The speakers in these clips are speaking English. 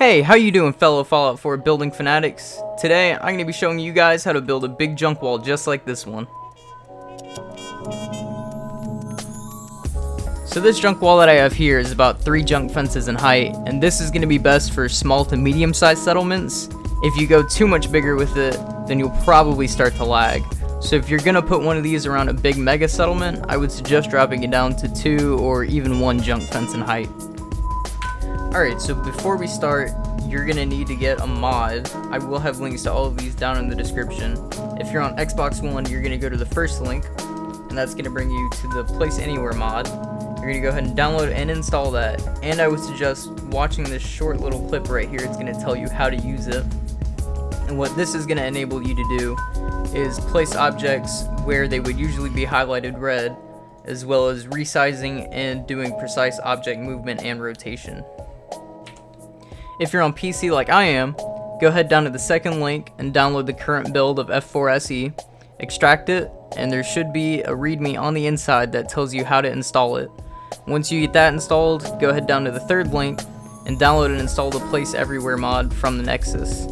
Hey, how you doing, fellow Fallout 4 building fanatics? Today, I'm going to be showing you guys how to build a big junk wall just like this one. So this junk wall that I have here is about 3 junk fences in height, and this is going to be best for small to medium-sized settlements. If you go too much bigger with it, then you'll probably start to lag. So if you're going to put one of these around a big mega settlement, I would suggest dropping it down to 2 or even 1 junk fence in height. Alright, so before we start, you're going to need to get a mod. I will have links to all of these down in the description. If you're on Xbox One, you're going to go to the first link, and that's going to bring you to the Place Anywhere mod. You're going to go ahead and download and install that, and I would suggest watching this short little clip right here. It's going to tell you how to use it. And what this is going to enable you to do is place objects where they would usually be highlighted red, as well as resizing and doing precise object movement and rotation. If you're on PC like I am, go ahead down to the second link and download the current build of F4SE, extract it, and there should be a README on the inside that tells you how to install it. Once you get that installed, go ahead down to the third link and download and install the Place Everywhere mod from the Nexus.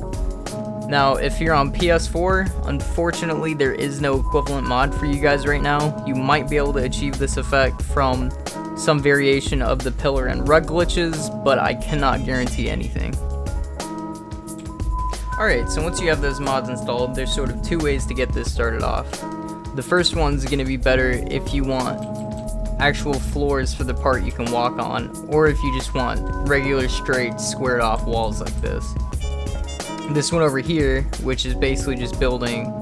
Now, if you're on PS4, unfortunately there is no equivalent mod for you guys right now. You might be able to achieve this effect from some variation of the pillar and rug glitches, but I cannot guarantee anything. Alright, so once you have those mods installed, there's sort of 2 ways to get this started off. The first one's going to be better if you want actual floors for the part you can walk on, or if you just want regular straight squared off walls like this. This one over here, which is basically just building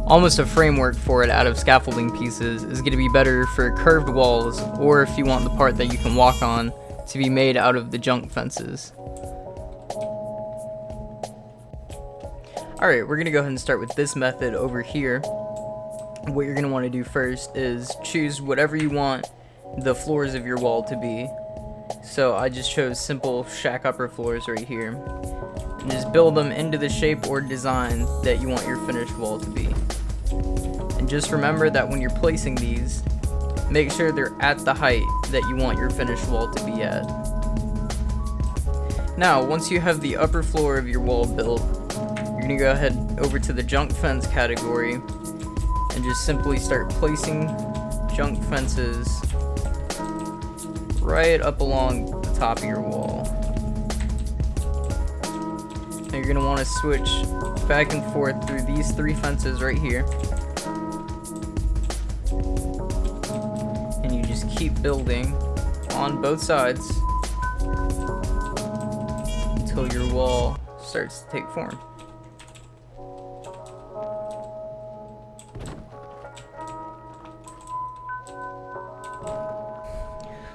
almost a framework for it out of scaffolding pieces, is going to be better for curved walls, or if you want the part that you can walk on to be made out of the junk fences. Alright, we're going to go ahead and start with this method over here. What you're going to want to do first is choose whatever you want the floors of your wall to be. So I just chose simple shack upper floors right here. And just build them into the shape or design that you want your finished wall to be. And just remember that when you're placing these, make sure they're at the height that you want your finished wall to be at. Now, once you have the upper floor of your wall built, you're going to go ahead over to the junk fence category and just simply start placing junk fences right up along the top of your wall. And you're going to want to switch back and forth through these 3 fences right here. And you just keep building on both sides until your wall starts to take form.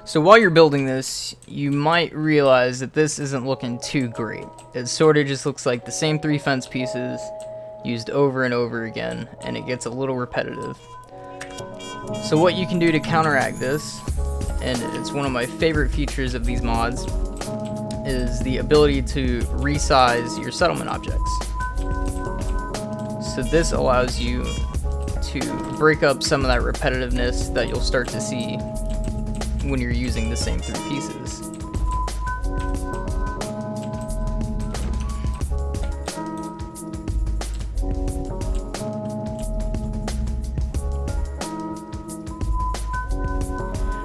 So while you're building this, you might realize that this isn't looking too great. It sort of just looks like the same 3 fence pieces used over and over again, and it gets a little repetitive. So what you can do to counteract this, and it's one of my favorite features of these mods, is the ability to resize your settlement objects. So this allows you to break up some of that repetitiveness that you'll start to see when you're using the same 3 pieces.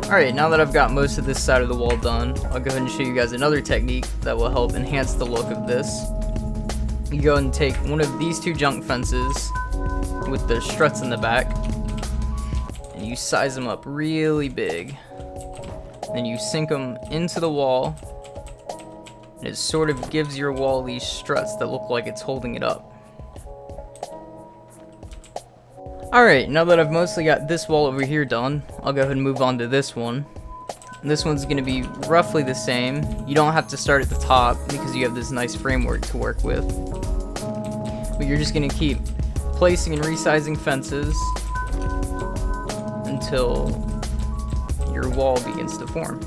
Alright, now that I've got most of this side of the wall done, I'll go ahead and show you guys another technique that will help enhance the look of this. You go and take one of these 2 junk fences with the struts in the back, and you size them up really big. Then you sink them into the wall, and it sort of gives your wall these struts that look like it's holding it up. Alright, now that I've mostly got this wall over here done, I'll go ahead and move on to this one. And this one's going to be roughly the same. You don't have to start at the top because you have this nice framework to work with. But you're just going to keep placing and resizing fences until your wall begins to form.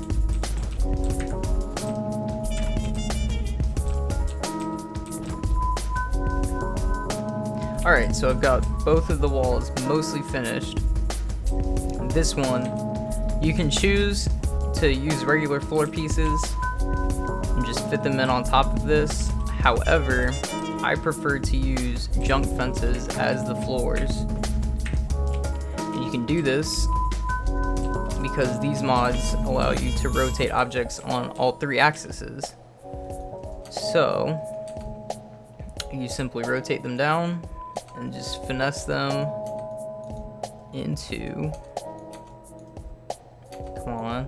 Alright, so I've got both of the walls mostly finished. This one, you can choose to use regular floor pieces and just fit them in on top of this. However, I prefer to use junk fences as the floors. And you can do this because these mods allow you to rotate objects on all 3 axes. So you simply rotate them down and just finesse them into, come on,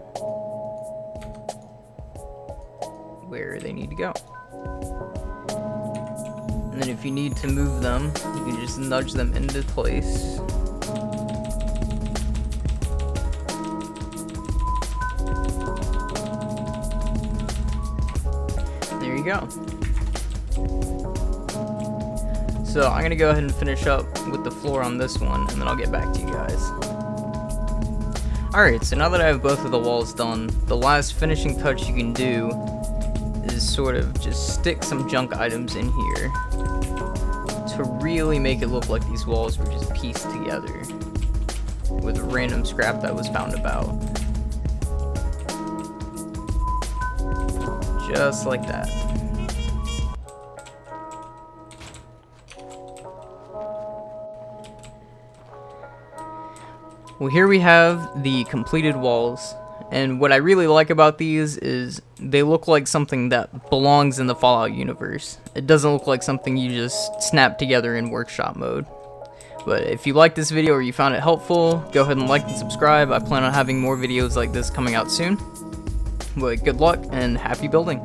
where they need to go. And then if you need to move them, you can just nudge them into place. There you go. So I'm gonna go ahead and finish up with the floor on this one, and then I'll get back to you guys. Alright, so now that I have both of the walls done, the last finishing touch you can do is sort of just stick some junk items in here to really make it look like these walls were just pieced together with random scrap that was found about. Just like that. Well, here we have the completed walls, and what I really like about these is they look like something that belongs in the Fallout universe. It doesn't look like something you just snap together in workshop mode. But if you liked this video or you found it helpful, go ahead and like and subscribe. I plan on having more videos like this coming out soon. But good luck and happy building.